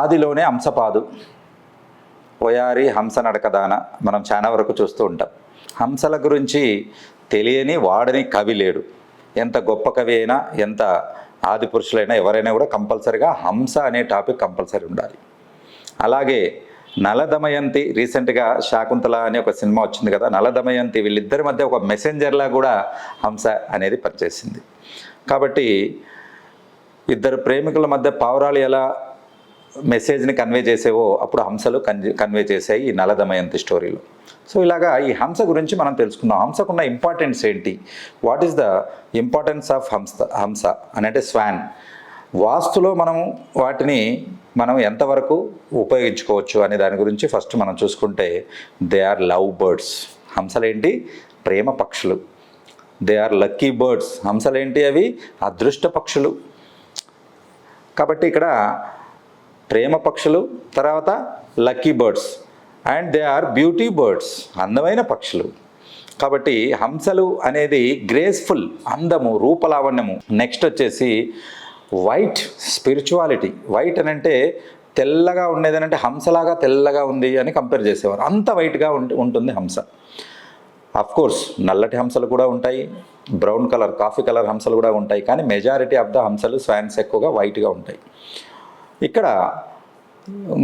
ఆదిలోనే హంసపాదు, వయారి హంస నడకదాన మనం చాలా వరకు చూస్తూ ఉంటాం. హంసల గురించి తెలియని వాడని కవి లేడు. ఎంత గొప్ప కవి అయినా, ఎంత ఆది పురుషులైనా, ఎవరైనా కూడా కంపల్సరిగా హంస అనే టాపిక్ కంపల్సరీ ఉండాలి. అలాగే నలదమయంతి, రీసెంట్గా శాకుంతల అనే ఒక సినిమా వచ్చింది కదా, నలదమయంతి వీళ్ళిద్దరి మధ్య ఒక మెసెంజర్లా కూడా హంస అనేది పనిచేసింది. కాబట్టి ఇద్దరు ప్రేమికుల మధ్య పావురాలు ఎలా మెసేజ్ని కన్వే చేసేవో అప్పుడు హంసలు కన్వే చేసాయి ఈ నలదమయంతి స్టోరీలో. సో ఇలాగా ఈ హంస గురించి మనం తెలుసుకుందాం. హంసకున్న ఇంపార్టెన్స్ ఏంటి, what is the importance of హంస అని అంటే స్వాన్. వాస్తులో వాటిని మనం ఎంతవరకు ఉపయోగించుకోవచ్చు అనే దాని గురించి ఫస్ట్ మనం చూసుకుంటే, దే ఆర్ లవ్ బర్డ్స్. హంసలేంటి? ప్రేమ పక్షులు. They are lucky birds. హంసలేంటి? అవి అదృష్ట పక్షులు. కాబట్టి ఇక్కడ ప్రేమ పక్షులు, తర్వాత lucky birds, and they are beauty birds, అందమైన పక్షులు. కాబట్టి హంసలు అనేది గ్రేస్ఫుల్, అందము, రూపలావణ్యము. నెక్స్ట్ వచ్చేసి వైట్, స్పిరిచువాలిటీ. వైట్ అని అంటే తెల్లగా ఉండేదని అంటే హంసలాగా తెల్లగా ఉంది అని కంపేర్ చేసేవారు. అంత వైట్గా ఉంటుంది హంస. కోర్స్ నల్లటి హంసలు కూడా ఉంటాయి, బ్రౌన్ కలర్, కాఫీ కలర్ హంసలు కూడా ఉంటాయి. కానీ మెజారిటీ ఆఫ్ ద హంసలు, స్వాన్స్ ఎక్కువగా వైట్గా ఉంటాయి. ఇక్కడ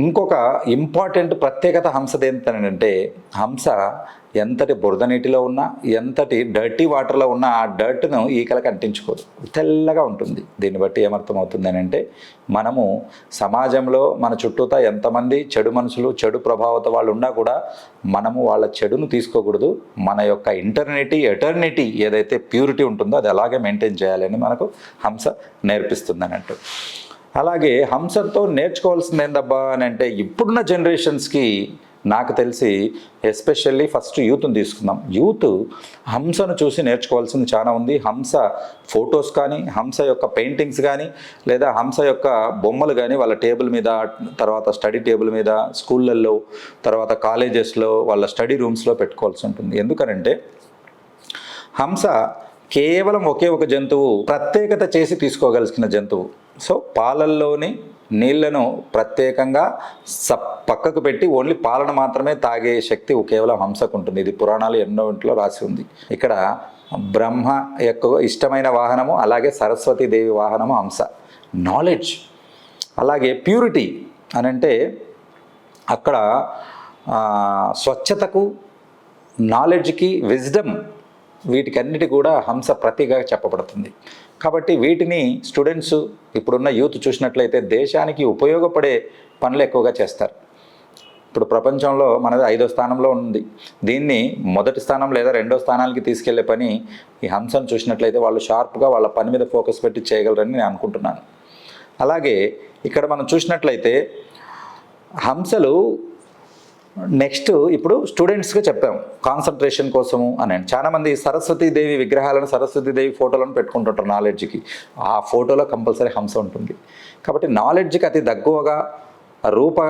ఇంకొక ఇంపార్టెంట్ ప్రత్యేకత హంసది ఏంటంటే, హంస ఎంతటి బురద నీటిలో ఉన్నా, ఎంతటి డర్టీ వాటర్లో ఉన్నా ఆ డర్ట్ను ఈకలకు అంటించుకోదు, తెల్లగా ఉంటుంది. దీన్ని బట్టి ఏమర్థమవుతుంది అని అంటే, మనము సమాజంలో మన చుట్టూతా ఎంతమంది చెడు మనుషులు, చెడు ప్రభావిత వాళ్ళు ఉన్నా కూడా మనము వాళ్ళ చెడును తీసుకోకూడదు. మన యొక్క ఎటర్నిటీ ఏదైతే ప్యూరిటీ ఉంటుందో అది అలాగే మెయింటైన్ చేయాలని మనకు హంస నేర్పిస్తుంది అన్నట్టు. అలాగే హంసతో నేర్చుకోవాల్సింది ఏందబ్బా అని అంటే, ఇప్పుడున్న జనరేషన్స్కి నాకు తెలిసి ఎస్పెషల్లీ ఫస్ట్ యూత్ని తీసుకుందాం. యూత్ హంసను చూసి నేర్చుకోవాల్సింది చాలా ఉంది. హంస ఫొటోస్ కానీ, హంస యొక్క పెయింటింగ్స్ కానీ, లేదా హంస యొక్క బొమ్మలు కానీ వాళ్ళ టేబుల్ మీద, తర్వాత స్టడీ టేబుల్ మీద, స్కూళ్ళల్లో, తర్వాత కాలేజెస్లో, వాళ్ళ స్టడీ రూమ్స్లో పెట్టుకోవాల్సి ఉంటుంది. ఎందుకనంటే హంస కేవలం ఒకే ఒక జంతువు, ప్రత్యేకత చేసి తీసుకోగలిగిన జంతువు. సో పాలల్లోని నీళ్లను ప్రత్యేకంగా పక్కకు పెట్టి ఓన్లీ పాలను మాత్రమే తాగే శక్తి కేవలం హంసకు ఉంటుంది. ఇది పురాణాలు ఎన్నోంట్లో రాసి ఉంది. ఇక్కడ బ్రహ్మ యొక్క ఇష్టమైన వాహనము, అలాగే సరస్వతీదేవి వాహనము హంస. నాలెడ్జ్, అలాగే ప్యూరిటీ అని అంటే అక్కడ స్వచ్ఛతకు, నాలెడ్జ్కి, విజ్డమ్, వీటికన్నిటి కూడా హంస ప్రతిగా చెప్పబడుతుంది. కాబట్టి వీటిని స్టూడెంట్స్, ఇప్పుడున్న యూత్ చూసినట్లయితే దేశానికి ఉపయోగపడే పనులు ఎక్కువగా చేస్తారు. ఇప్పుడు ప్రపంచంలో మనది 5వ స్థానంలో ఉంది. దీన్ని మొదటి స్థానం లేదా 2వ స్థానానికి తీసుకెళ్లే పని ఈ హంసను చూసినట్లయితే వాళ్ళు షార్ప్గా వాళ్ళ పని మీద ఫోకస్ పెట్టి చేయగలరని నేను అనుకుంటున్నాను. అలాగే ఇక్కడ మనం చూసినట్లయితే హంసలు నెక్స్ట్ ఇప్పుడు స్టూడెంట్స్గా చెప్పాం కాన్సన్ట్రేషన్ కోసము అని. చాలామంది సరస్వతీదేవి విగ్రహాలను, సరస్వతీదేవి ఫోటోలను పెట్టుకుంటుంటారు నాలెడ్జ్కి. ఆ ఫోటోలో కంపల్సరీ హంస ఉంటుంది. కాబట్టి నాలెడ్జ్కి అతి తక్కువగా, రూప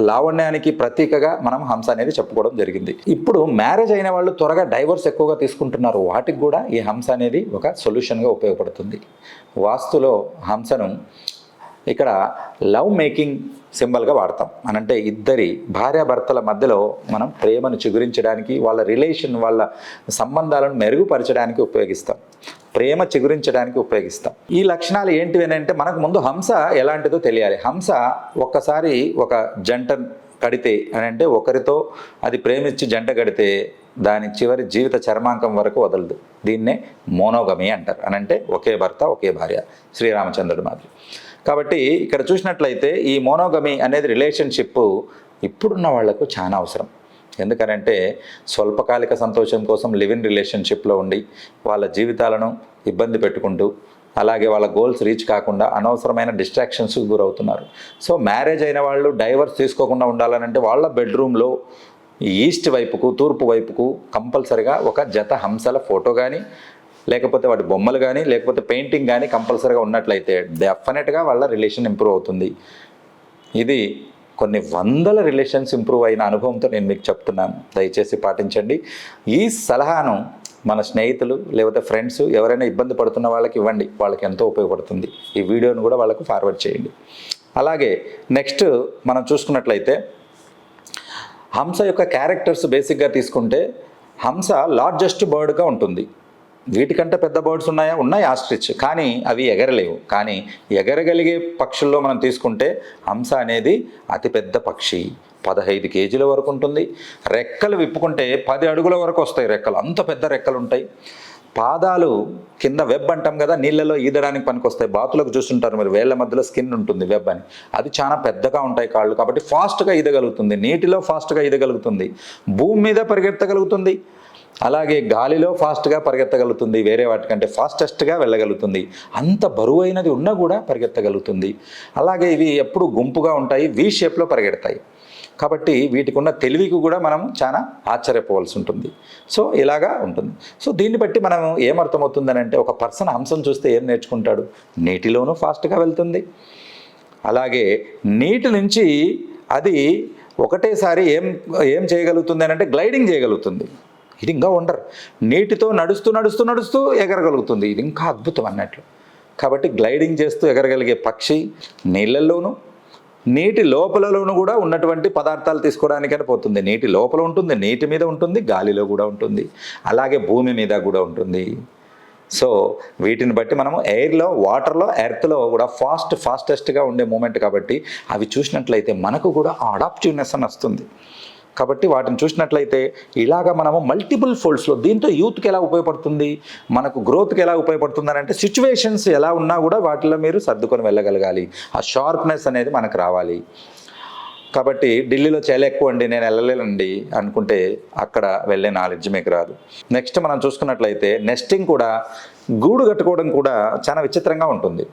లావణ్యానికి ప్రతీకగా మనం హంస అనేది చెప్పుకోవడం జరిగింది. ఇప్పుడు మ్యారేజ్ అయిన వాళ్ళు త్వరగా డైవర్స్ ఎక్కువగా తీసుకుంటున్నారు. వాటికి కూడా ఈ హంస అనేది ఒక సొల్యూషన్గా ఉపయోగపడుతుంది. వాస్తులో హంసను ఇక్కడ లవ్ మేకింగ్ సింబల్గా వాడతాం. అనంటే ఇద్దరి భార్యాభర్తల మధ్యలో మనం ప్రేమను చిగురించడానికి, వాళ్ళ రిలేషన్, వాళ్ళ సంబంధాలను మెరుగుపరచడానికి ఉపయోగిస్తాం, ప్రేమ చిగురించడానికి ఉపయోగిస్తాం. ఈ లక్షణాలు ఏంటివి అని అంటే, మనకు ముందు హంస ఎలాంటిదో తెలియాలి. హంస ఒక్కసారి ఒక జంట కడితే అని అంటే, ఒకరితో అది ప్రేమించి జంట కడితే దాని చివరి జీవిత చర్మాంకం వరకు వదలదు. దీన్నే మోనోగమి అంటారు. అనంటే ఒకే భర్త, ఒకే భార్య, శ్రీరామచంద్రుడి మాదిరి. కాబట్టి ఇక్కడ చూసినట్లయితే ఈ మోనోగమి అనేది రిలేషన్షిప్ ఇప్పుడున్న వాళ్లకు చాలా అవసరం. ఎందుకనంటే స్వల్పకాలిక సంతోషం కోసం లివ్ ఇన్ రిలేషన్షిప్లో ఉండి వాళ్ళ జీవితాలను ఇబ్బంది పెట్టుకుంటూ, అలాగే వాళ్ళ గోల్స్ రీచ్ కాకుండా అనవసరమైన డిస్ట్రాక్షన్స్కి గురవుతున్నారు. సో మ్యారేజ్ అయిన వాళ్ళు డైవర్స్ తీసుకోకుండా ఉండాలనంటే వాళ్ళ బెడ్రూమ్లో ఈస్ట్ వైపుకు, తూర్పు వైపుకు కంపల్సరిగా ఒక జత హంసల ఫోటో కానీ, లేకపోతే వాటి బొమ్మలు కానీ, లేకపోతే పెయింటింగ్ కానీ కంపల్సరీగా ఉన్నట్లయితే డెఫినెట్గా వాళ్ళ రిలేషన్ ఇంప్రూవ్ అవుతుంది. ఇది కొన్ని వందల రిలేషన్స్ ఇంప్రూవ్ అయిన అనుభవంతో నేను మీకు చెప్తున్నాను. దయచేసి పాటించండి. ఈ సలహాను మన స్నేహితులు లేకపోతే ఫ్రెండ్స్ ఎవరైనా ఇబ్బంది పడుతున్న వాళ్ళకి ఇవ్వండి. వాళ్ళకి ఎంతో ఉపయోగపడుతుంది. ఈ వీడియోను కూడా వాళ్ళకు ఫార్వర్డ్ చేయండి. అలాగే నెక్స్ట్ మనం చూసుకున్నట్లయితే హంస యొక్క క్యారెక్టర్స్ బేసిక్గా తీసుకుంటే హంస లార్జెస్ట్ బర్డ్గా ఉంటుంది. వీటికంటే పెద్ద బర్డ్స్ ఉన్నాయా? ఉన్నాయి, ఆస్ట్రిచ్, కానీ అవి ఎగరలేవు. కానీ ఎగరగలిగే పక్షుల్లో మనం తీసుకుంటే హంస అనేది అతిపెద్ద పక్షి. 15 కేజీల వరకు ఉంటుంది. రెక్కలు విప్పుకుంటే 10 అడుగుల వరకు వస్తాయి రెక్కలు, అంత పెద్ద రెక్కలు ఉంటాయి. పాదాలు కింద వెబ్ అంటాం కదా, నీళ్ళలో ఈదడానికి పనికొస్తాయి. బాతులకు చూస్తుంటారు మీరు, వేళ్ల మధ్యలో స్కిన్ ఉంటుంది వెబ్ అని, అది చాలా పెద్దగా ఉంటాయి కాళ్ళు. కాబట్టి ఫాస్ట్గా ఈదగలుగుతుంది, నీటిలో ఫాస్ట్గా ఈదగలుగుతుంది, భూమి మీద పరిగెత్తగలుగుతుంది, అలాగే గాలిలో ఫాస్ట్గా పరిగెత్తగలుగుతుంది, వేరే వాటికంటే ఫాస్టెస్ట్గా వెళ్ళగలుగుతుంది. అంత బరువైనది ఉన్నా కూడా పరిగెత్తగలుగుతుంది. అలాగే ఇవి ఎప్పుడు గుంపుగా ఉంటాయి, వి షేప్లో పరిగెడతాయి. కాబట్టి వీటికి ఉన్న తెలివికి కూడా మనం చాలా ఆశ్చర్యపోవాల్సి ఉంటుంది. సో ఇలాగా ఉంటుంది. సో దీన్ని బట్టి మనం ఏమర్థమవుతుందని అంటే, ఒక పర్సన్ హంసను చూస్తే ఏం నేర్చుకుంటాడు? నీటిలోనూ ఫాస్ట్గా వెళ్తుంది, అలాగే నీటి నుంచి అది ఒకటేసారి ఏం చేయగలుగుతుంది అని అంటే గ్లైడింగ్ చేయగలుగుతుంది. ఇది ఇంకా వండర్. నీటితో నడుస్తూ నడుస్తూ నడుస్తూ ఎగరగలుగుతుంది, ఇది ఇంకా అద్భుతం అన్నట్లు. కాబట్టి గ్లైడింగ్ చేస్తూ ఎగరగలిగే పక్షి నీళ్ళల్లోనూ నీటి లోపలలోనూ కూడా ఉన్నటువంటి పదార్థాలు తీసుకోవడానికని పోతుంది. నీటి లోపల ఉంటుంది, నీటి మీద ఉంటుంది, గాలిలో కూడా ఉంటుంది, అలాగే భూమి మీద కూడా ఉంటుంది. సో వీటిని బట్టి మనము ఎయిర్లో, వాటర్లో, ఎర్త్లో కూడా ఫాస్టెస్ట్గా ఉండే మూమెంట్. కాబట్టి అవి చూసినట్లయితే మనకు కూడా అడాప్టివ్నెస్ అని వస్తుంది. కాబట్టి వాటిని చూసినట్లయితే ఇలాగ మనము మల్టిపుల్ ఫోల్డ్స్లో, దీంతో యూత్కి ఎలా ఉపయోగపడుతుంది, మనకు గ్రోత్కి ఎలా ఉపయోగపడుతుంది అని అంటే, సిచ్యువేషన్స్ ఎలా ఉన్నా కూడా వాటిలో మీరు సర్దుకొని వెళ్ళగలగాలి. ఆ షార్ప్నెస్ అనేది మనకు రావాలి. కాబట్టి ఢిల్లీలో చాలా ఎక్కువ అండి, నేను వెళ్ళలేనండి అనుకుంటే అక్కడ వెళ్ళే నాలెడ్జ్ మీకు రాదు. నెక్స్ట్ మనం చూసుకున్నట్లయితే నెస్టింగ్ కూడా, గూడు కట్టుకోవడం కూడా చాలా విచిత్రంగా ఉంటుంది.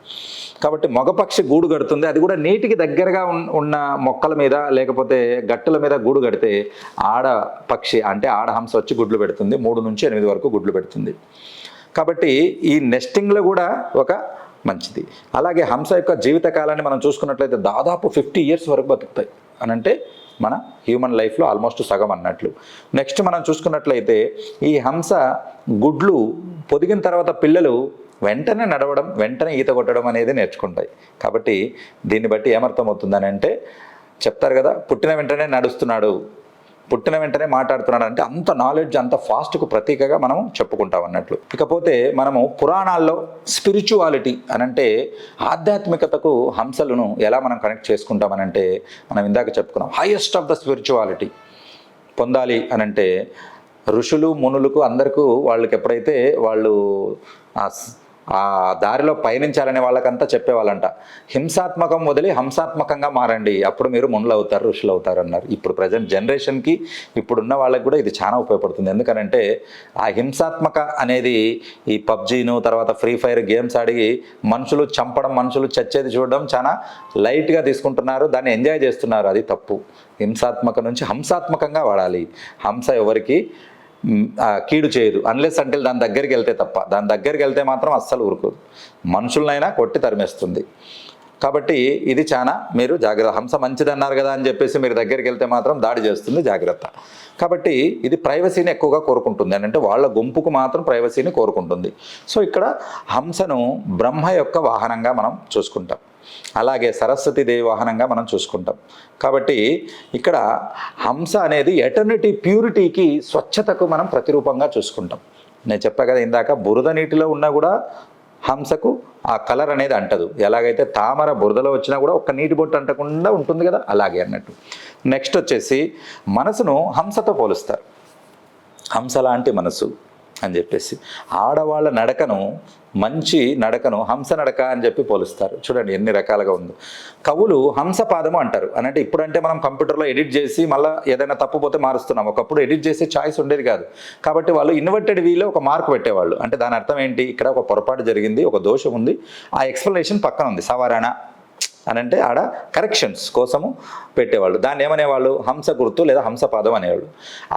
కాబట్టి మగపక్షి గూడు కడుతుంది, అది కూడా నీటికి దగ్గరగా ఉన్న మొక్కల మీద లేకపోతే గట్టుల మీద గూడు కడితే ఆడ పక్షి అంటే ఆడ హంస వచ్చి గుడ్లు పెడుతుంది. 3 నుంచి 8 వరకు గుడ్లు పెడుతుంది. కాబట్టి ఈ నెస్టింగ్లో కూడా ఒక మంచిది. అలాగే హంస యొక్క జీవితకాలాన్ని మనం చూసుకున్నట్లయితే దాదాపు 50 ఇయర్స్ వరకు బతుకుతాయి అని అంటే మన హ్యూమన్ లైఫ్లో ఆల్మోస్ట్ సగం అన్నట్లు. నెక్స్ట్ మనం చూసుకున్నట్లయితే ఈ హంస గుడ్లు పొదిగిన తర్వాత పిల్లలు వెంటనే నడవడం, వెంటనే ఈత కొట్టడం అనేది నేర్చుకుంటాయి. కాబట్టి దీన్ని బట్టి ఏమర్థమవుతుందని అంటే, చెప్తారు కదా, పుట్టిన వెంటనే నడుస్తున్నాడు, పుట్టిన వెంటనే మాట్లాడుతున్నాడు అంటే అంత నాలెడ్జ్, అంత ఫాస్ట్కు ప్రతీకగా మనం చెప్పుకుంటాం అన్నట్లు. ఇకపోతే మనము పురాణాల్లో స్పిరిచువాలిటీ అనంటే ఆధ్యాత్మికతకు హంసలను ఎలా మనం కనెక్ట్ చేసుకుంటామనంటే, మనం ఇందాక చెప్పుకున్నాం హైయెస్ట్ ఆఫ్ ద స్పిరిచువాలిటీ పొందాలి అనంటే ఋషులు మునులకు అందరికీ వాళ్ళకి ఎప్పుడైతే వాళ్ళు ఆ దారిలో పయనించాలనే వాళ్ళకంతా చెప్పేవాళ్ళంట, హింసాత్మకం వదిలి హంసాత్మకంగా మారండి, అప్పుడు మీరు మునులు అవుతారు, ఋషులు అవుతారు అన్నారు. ఇప్పుడు ప్రజెంట్ జనరేషన్కి, ఇప్పుడున్న వాళ్ళకి కూడా ఇది చాలా ఉపయోగపడుతుంది. ఎందుకనంటే ఆ హింసాత్మక అనేది ఈ పబ్జీను తర్వాత ఫ్రీ ఫైర్ గేమ్స్ ఆడి మనుషులు చంపడం, మనుషులు చచ్చేది చూడడం చాలా లైట్గా తీసుకుంటున్నారు, దాన్ని ఎంజాయ్ చేస్తున్నారు. అది తప్పు. హింసాత్మక నుంచి హంసాత్మకంగా వాడాలి. హంస ఎవరికి కీడు చేయదు, అన్లెస్ అంటే దాని దగ్గరికి వెళ్తే తప్ప. దాని దగ్గరికి వెళ్తే మాత్రం అస్సలు ఊరుకోదు, మనుషులనైనా కొట్టి తరిమేస్తుంది. కాబట్టి ఇది చాలా మీరు జాగ్రత్త. హంస మంచిది అన్నారు కదా అని చెప్పేసి మీరు దగ్గరికి వెళ్తే మాత్రం దాడి చేస్తుంది, జాగ్రత్త. కాబట్టి ఇది ప్రైవసీని ఎక్కువగా కోరుకుంటుంది అని అంటే వాళ్ళ గుంపుకు మాత్రం ప్రైవసీని కోరుకుంటుంది. సో ఇక్కడ హంసను బ్రహ్మ యొక్క వాహనంగా మనం చూసుకుంటాం, అలాగే సరస్వతీదేవి వాహనంగా మనం చూసుకుంటాం. కాబట్టి ఇక్కడ హంస అనేది ఎటర్నిటీ, ప్యూరిటీకి, స్వచ్ఛతకు మనం ప్రతిరూపంగా చూసుకుంటాం. నేను చెప్పా కదా ఇందాక, బురద నీటిలో ఉన్నా కూడా హంసకు ఆ కలర్ అనేది అంటదు. ఎలాగైతే తామర బురదలో వచ్చినా కూడా ఒక్క నీటి బొట్టు అంటకుండా ఉంటుంది కదా, అలాగే అన్నట్టు. నెక్స్ట్ వచ్చేసి మనసును హంసతో పోలుస్తారు. హంస లాంటి మనసు అని చెప్పేసి ఆడవాళ్ళ నడకను, మంచి నడకను హంస నడక అని చెప్పి పోలుస్తారు. చూడండి ఎన్ని రకాలుగా ఉందో. కవులు హంసపాదము అంటారు అని అంటే, ఇప్పుడంటే మనం కంప్యూటర్లో ఎడిట్ చేసి మళ్ళీ ఏదైనా తప్పు పోతే మారుస్తున్నాం. ఒకప్పుడు ఎడిట్ చేసే ఛాయిస్ ఉండేది కాదు. కాబట్టి వాళ్ళు ఇన్వర్టెడ్ వీలో ఒక మార్క్ పెట్టేవాళ్ళు. అంటే దాని అర్థం ఏంటి, ఇక్కడ ఒక పొరపాటు జరిగింది, ఒక దోషం ఉంది, ఆ ఎక్స్ప్లెనేషన్ పక్కన ఉంది, సవరణ అని అంటే ఆడ కరెక్షన్స్ కోసము పెట్టేవాళ్ళు. దాన్ని ఏమనేవాళ్ళు, హంస గుర్తు లేదా హంసపాదం అనేవాళ్ళు.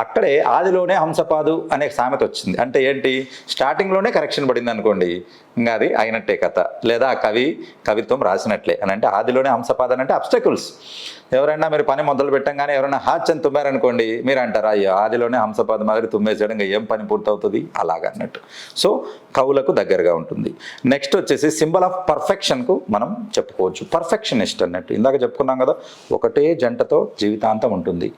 అక్కడే ఆదిలోనే హంసపాదు అనే సామెత వచ్చింది. అంటే ఏంటి, స్టార్టింగ్లోనే కరెక్షన్ పడింది అనుకోండి, ఇంకా అది అయినట్టే కథ, లేదా ఆ కవిత్వం రాసినట్లే అని అంటే ఆదిలోనే హంసపాదం అంటే అబ్స్టకిల్స్. ఎవరైనా మీరు పని మొదలు పెట్టంగానే ఎవరైనా హాచని తుమ్మారనుకోండి, మీరు అంటారు అయ్యో ఆదిలోనే హంసపాద మాదిరి తుమ్మేసేయడం, ఇంకా ఏం పని పూర్తవుతుంది అలాగన్నట్టు. సో కవులకు దగ్గరగా ఉంటుంది. నెక్స్ట్ వచ్చేసి సింబల్ ఆఫ్ పర్ఫెక్షన్కు మనం చెప్పుకోవచ్చు. పర్ఫెక్షనిస్ట్ అన్నట్టు ఇందాక చెప్పుకున్నాం కదా, ఒకటే జంటతో జీవితాంతం ఉంటుంది,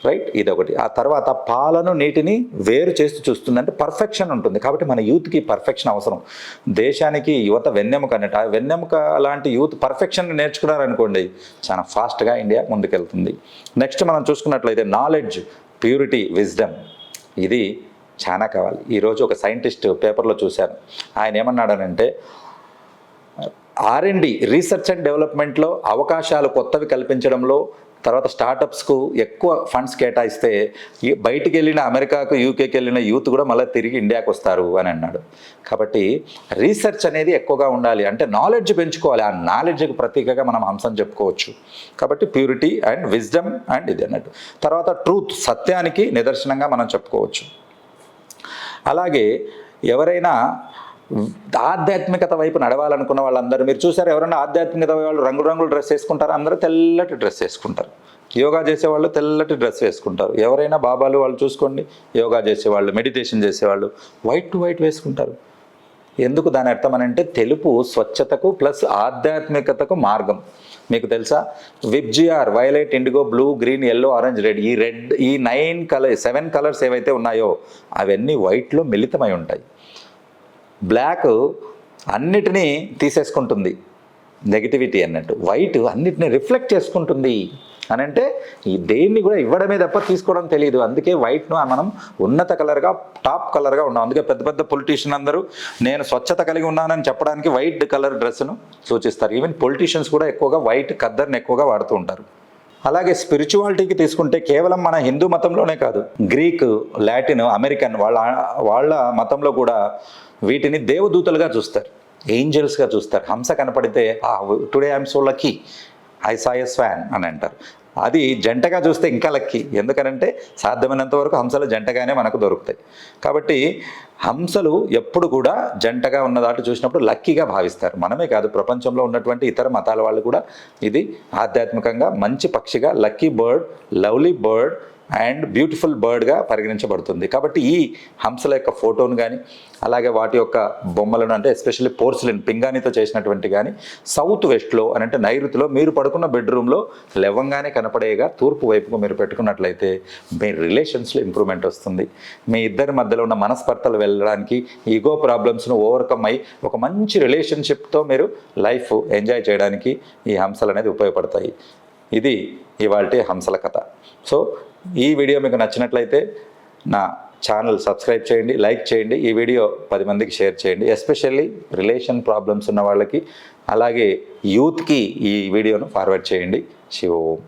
రైట్, ఇదొకటి. ఆ తర్వాత పాలను నీటిని వేరు చేస్తూ చూస్తుంది, అంటే పర్ఫెక్షన్ ఉంటుంది. కాబట్టి మన యూత్కి పర్ఫెక్షన్ అవసరం. దేశానికి యువత వెన్నెముక అన్నట్టు. ఆ వెన్నెముక లాంటి యూత్ పర్ఫెక్షన్ నేర్చుకున్నారనుకోండి, చాలా ఫాస్ట్గా ఇండియా ముందుకెళ్తుంది. నెక్స్ట్ మనం చూసుకున్నట్లయితే నాలెడ్జ్, ప్యూరిటీ, విజ్డమ్, ఇది చాలా కావాలి. ఈరోజు ఒక సైంటిస్ట్ పేపర్లో చూశాను, ఆయన ఏమన్నాడనంటే R&D, రీసెర్చ్ అండ్ డెవలప్మెంట్లో అవకాశాలు కొత్తవి కల్పించడంలో, తర్వాత స్టార్టప్స్కు ఎక్కువ ఫండ్స్ కేటాయిస్తే బయటికి వెళ్ళిన అమెరికాకు, యూకేకి వెళ్ళిన యూత్ కూడా మళ్ళీ తిరిగి ఇండియాకి వస్తారు అని అన్నాడు. కాబట్టి రీసెర్చ్ అనేది ఎక్కువగా ఉండాలి, అంటే నాలెడ్జ్ పెంచుకోవాలి. ఆ నాలెడ్జ్కి ప్రతీకగా మనం అంశం చెప్పుకోవచ్చు. కాబట్టి ప్యూరిటీ అండ్ విజ్డమ్ అండ్ ఇది అన్నట్టు. తర్వాత ట్రూత్, సత్యానికి నిదర్శనంగా మనం చెప్పుకోవచ్చు. అలాగే ఎవరైనా ఆధ్యాత్మికత వైపు నడవాలనుకున్న వాళ్ళందరూ, మీరు చూసారు ఎవరైనా ఆధ్యాత్మికత వాళ్ళు రంగురంగుల డ్రెస్ వేసుకుంటారు, అందరూ తెల్లటి డ్రెస్ వేసుకుంటారు. యోగా చేసేవాళ్ళు తెల్లటి డ్రెస్ వేసుకుంటారు. ఎవరైనా బాబాలు వాళ్ళు చూసుకోండి, యోగా చేసేవాళ్ళు, మెడిటేషన్ చేసేవాళ్ళు వైట్ టు వైట్ వేసుకుంటారు. ఎందుకు దాని అర్థం అని అంటే, తెలుపు స్వచ్ఛతకు ప్లస్ ఆధ్యాత్మికతకు మార్గం. మీకు తెలుసా, VIBGYOR, violet, IndiGo, blue, green, yellow, orange, red, ఈ 7 కలర్స్ ఏవైతే ఉన్నాయో అవన్నీ వైట్లో మిళితమై ఉంటాయి. బ్లాక్ అన్నిటినీ తీసేసుకుంటుంది, నెగిటివిటీ అన్నట్టు. వైట్ అన్నిటిని రిఫ్లెక్ట్ చేసుకుంటుంది అని అంటే, ఈ దేన్ని కూడా ఇవ్వడమే తప్ప తీసుకోవడం తెలియదు. అందుకే వైట్ను మనం ఉన్నత కలర్గా, టాప్ కలర్గా ఉన్నాం. అందుకే పెద్ద పెద్ద పొలిటీషియన్ అందరూ నేను స్వచ్ఛత కలిగి ఉన్నానని చెప్పడానికి వైట్ కలర్ డ్రెస్ను సూచిస్తారు. ఈవెన్ పొలిటీషియన్స్ కూడా ఎక్కువగా వైట్ ఖద్దర్ని ఎక్కువగా వాడుతూ ఉంటారు. అలాగే స్పిరిచువాలిటీకి తీసుకుంటే కేవలం మన హిందూ మతంలోనే కాదు, గ్రీక్, లాటిన్, అమెరికన్ వాళ్ళ మతంలో కూడా వీటిని దేవదూతలుగా చూస్తారు, ఏంజల్స్గా చూస్తారు. హంస కనపడితే today I'm so lucky, I saw a swan అని అంటారు. అది జంటగా చూస్తే ఇంకా లక్కీ, ఎందుకనంటే సాధ్యమైనంత వరకు హంసలు జంటగానే మనకు దొరుకుతాయి. కాబట్టి హంసలు ఎప్పుడు కూడా జంటగా ఉన్నదాటు చూసినప్పుడు లక్కీగా భావిస్తారు. మనమే కాదు, ప్రపంచంలో ఉన్నటువంటి ఇతర మతాల వాళ్ళు కూడా ఇది ఆధ్యాత్మికంగా మంచి పక్షిగా, lucky bird, lovely bird and beautiful బర్డ్గా పరిగణించబడుతుంది. కాబట్టి ఈ హంసల యొక్క ఫోటోను కానీ, అలాగే వాటి యొక్క బొమ్మలను, అంటే ఎస్పెషల్లీ పోర్సిలిన్, పింగాణితో చేసినటువంటి కానీ సౌత్ వెస్ట్లో అని అంటే నైరుతిలో మీరు పడుకున్న బెడ్రూమ్లో లేవంగానే కనపడేగా తూర్పు వైపుకు మీరు పెట్టుకున్నట్లయితే మీ రిలేషన్స్లో ఇంప్రూవ్మెంట్ వస్తుంది. మీ ఇద్దరి మధ్యలో ఉన్న మనస్పర్ధలు వెళ్ళడానికి, ఈగో ప్రాబ్లమ్స్ను ఓవర్కమ్ అయ్యి ఒక మంచి రిలేషన్షిప్తో మీరు లైఫ్ ఎంజాయ్ చేయడానికి ఈ హంసలు అనేది ఉపయోగపడతాయి. ఇది ఇవాల్టి హంసల కథ. సో ఈ వీడియో మీకు నచ్చినట్లయితే నా ఛానల్ సబ్స్క్రైబ్ చేయండి, లైక్ చేయండి, ఈ వీడియో 10 మందికి షేర్ చేయండి. ఎస్పెషల్లీ రిలేషన్ ప్రాబ్లమ్స్ ఉన్న వాళ్ళకి, అలాగే యూత్కి ఈ వీడియోను ఫార్వర్డ్ చేయండి. శివ ఓం.